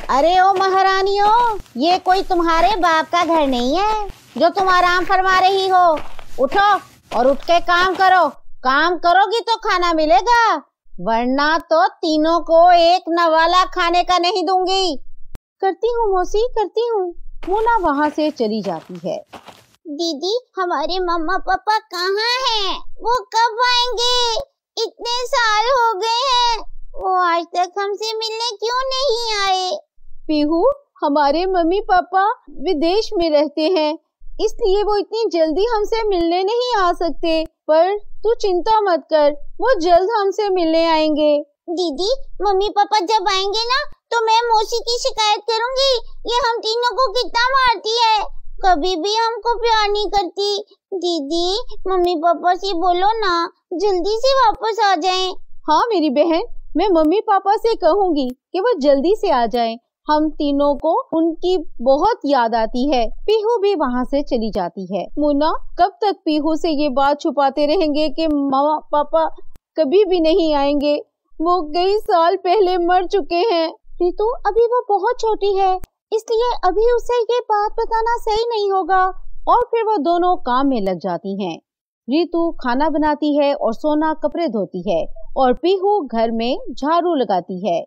अरे ओ महारानियों, ये कोई तुम्हारे बाप का घर नहीं है जो तुम आराम फरमा रही हो। उठो और उठ के काम करो। काम करोगी तो खाना मिलेगा, वरना तो तीनों को एक नवाला खाने का नहीं दूंगी। करती हूँ मौसी, करती हूँ। मोना वहाँ से चली जाती है। दीदी, हमारे मम्मा पापा कहाँ हैं? वो कब आएंगे? इतने साल हो गए हैं, वो आज तक हमसे मिलने क्यों नहीं आए? पीहू, हमारे मम्मी पापा विदेश में रहते हैं, इसलिए वो इतनी जल्दी हमसे मिलने नहीं आ सकते। पर तू चिंता मत कर, वो जल्द हमसे मिलने आएंगे। दीदी, मम्मी पापा जब आएंगे ना, तो मैं मौसी की शिकायत करूंगी। ये हम तीनों को कितना मारती है, कभी भी हमको प्यार नहीं करती। दीदी, मम्मी पापा से बोलो ना, जल्दी से वापस आ जाएं। हाँ मेरी बहन, मैं मम्मी पापा से कहूँगी कि वो जल्दी से आ जाएं। हम तीनों को उनकी बहुत याद आती है। पीहू भी वहाँ से चली जाती है। मुन्ना, कब तक पीहू से ये बात छुपाते रहेंगे कि मामा पापा कभी भी नहीं आएंगे? वो कई साल पहले मर चुके हैं। रितु, अभी वो बहुत छोटी है, इसलिए अभी उसे ये बात बताना सही नहीं होगा। और फिर वो दोनों काम में लग जाती हैं। रितु खाना बनाती है और सोना कपड़े धोती है और पीहू घर में झाड़ू लगाती है।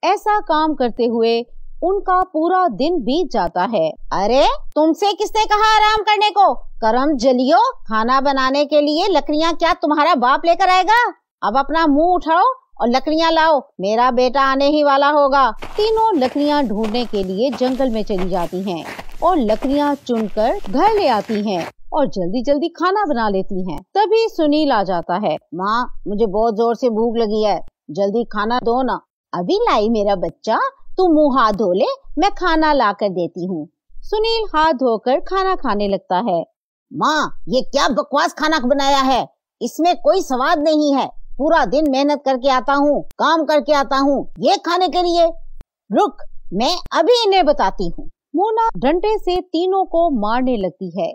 ऐसा काम करते हुए उनका पूरा दिन बीत जाता है। अरे, तुमसे किसने कहा आराम करने को? करम जलियो, खाना बनाने के लिए लकड़ियाँ क्या तुम्हारा बाप लेकर आएगा? अब अपना मुंह उठाओ और लकड़ियाँ लाओ, मेरा बेटा आने ही वाला होगा। तीनों लकड़ियाँ ढूंढने के लिए जंगल में चली जाती हैं और लकड़ियाँ चुनकर घर ले आती हैं और जल्दी जल्दी खाना बना लेती हैं। तभी सुनील आ जाता है। माँ, मुझे बहुत जोर से भूख लगी है, जल्दी खाना दो ना। अभी लाई मेरा बच्चा, तू मुंह हाथ धो ले, मैं खाना ला कर देती हूँ। सुनील हाथ धोकर खाना खाने लगता है। माँ, ये क्या बकवास खाना बनाया है, इसमें कोई स्वाद नहीं है। पूरा दिन मेहनत करके आता हूँ, काम करके आता हूँ, ये खाने के लिए? रुक, मैं अभी इन्हें बताती हूँ। मोना डंडे से तीनों को मारने लगती है।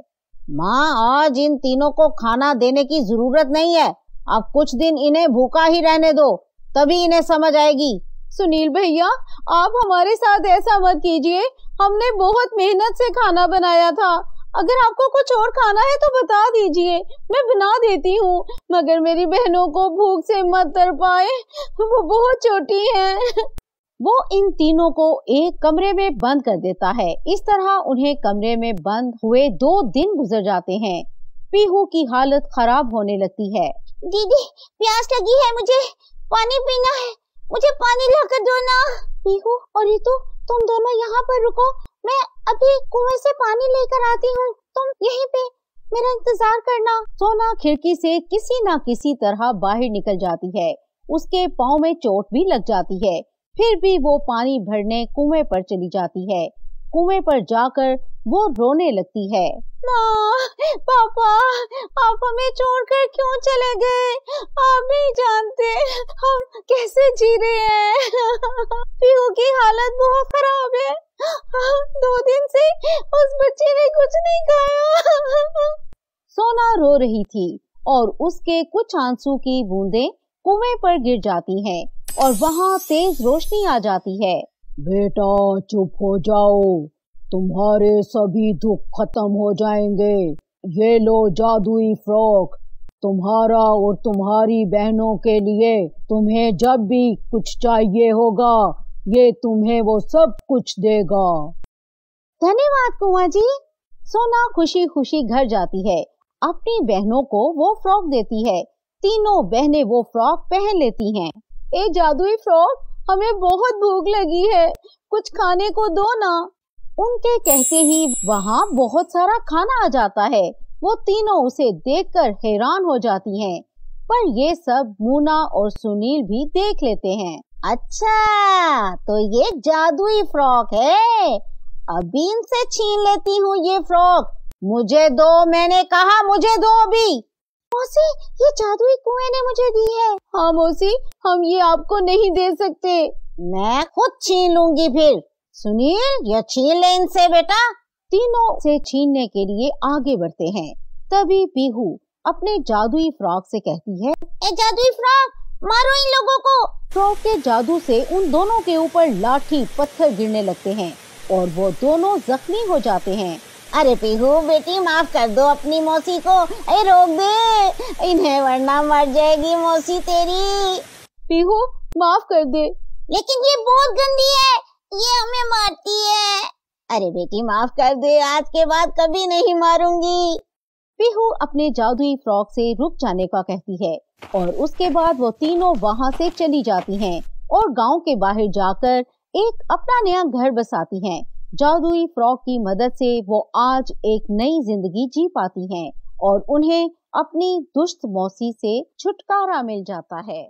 माँ, आज इन तीनों को खाना देने की जरूरत नहीं है, अब कुछ दिन इन्हें भूखा ही रहने दो, तभी इन्हें समझ आएगी। सुनील भैया, आप हमारे साथ ऐसा मत कीजिए, हमने बहुत मेहनत से खाना बनाया था। अगर आपको कुछ और खाना है तो बता दीजिए, मैं बना देती हूँ, मगर मेरी बहनों को भूख से मत तड़पाए, वो बहुत छोटी हैं। वो इन तीनों को एक कमरे में बंद कर देता है। इस तरह उन्हें कमरे में बंद हुए 2 दिन गुजर जाते हैं। पीहू की हालत खराब होने लगती है। दीदी, प्यास लगी है, मुझे पानी पीना है, मुझे पानी लाकर दो ना। पीहू और रितु, तुम दोनों यहाँ पर रुको, मैं अभी कुएं से पानी लेकर आती हूँ, तुम यहीं पे मेरा इंतजार करना। सोना खिड़की से किसी न किसी तरह बाहर निकल जाती है। उसके पाँव में चोट भी लग जाती है, फिर भी वो पानी भरने कुएं पर चली जाती है। कुएं पर जाकर वो रोने लगती है। माँ, पापा, आप हमें छोड़कर क्यों चले गए? आप नहीं जानते हम कैसे जी रहे हैं। पीहू की हालत बहुत खराब है, 2 दिन से उस बच्चे ने कुछ नहीं खाया। सोना रो रही थी और उसके कुछ आंसू की बूंदें कुएं पर गिर जाती हैं और वहाँ तेज रोशनी आ जाती है। बेटा, चुप हो जाओ, तुम्हारे सभी दुख खत्म हो जाएंगे। ये लो जादुई फ्रॉक, तुम्हारा और तुम्हारी बहनों के लिए। तुम्हें जब भी कुछ चाहिए होगा, ये तुम्हें वो सब कुछ देगा। धन्यवाद कुआं जी। सोना खुशी खुशी घर जाती है, अपनी बहनों को वो फ्रॉक देती है। तीनों बहनें वो फ्रॉक पहन लेती हैं। ए जादुई फ्रॉक, हमें बहुत भूख लगी है, कुछ खाने को दो ना। उनके कहते ही वहाँ बहुत सारा खाना आ जाता है। वो तीनों उसे देखकर हैरान हो जाती हैं, पर ये सब मोना और सुनील भी देख लेते हैं। अच्छा, तो ये जादुई फ्रॉक है, अभी इनसे छीन लेती हूँ ये फ्रॉक। मुझे दो, मैंने कहा मुझे दो अभी। मौसी, ये जादुई कुएं ने मुझे दी है। हाँ मौसी, हम ये आपको नहीं दे सकते। मैं खुद छीन लूंगी फिर। सुनील, ये छीन ले इनसे बेटा। तीनों से छीनने के लिए आगे बढ़ते हैं। तभी पीहू अपने जादुई फ्रॉक से कहती है, ए जादुई फ्रॉक, मारो इन लोगों को। फ्रॉग के जादू से उन दोनों के ऊपर लाठी पत्थर गिरने लगते हैं और वो दोनों जख्मी हो जाते हैं। अरे पीहू बेटी माफ कर दो अपनी मौसी को, अरे रोक दे इन्हें वरना मर जाएगी मौसी तेरी। पीहू माफ कर दे। लेकिन ये बहुत गंदी है, ये हमें मारती है। अरे बेटी माफ कर दे, आज के बाद कभी नहीं मारूंगी। पीहू अपने जादुई फ्रॉग से रुक जाने का कहती है और उसके बाद वो तीनों वहां से चली जाती हैं और गांव के बाहर जाकर एक अपना नया घर बसाती हैं। जादुई फ्रॉग की मदद से वो आज एक नई जिंदगी जी पाती हैं और उन्हें अपनी दुष्ट मौसी से छुटकारा मिल जाता है।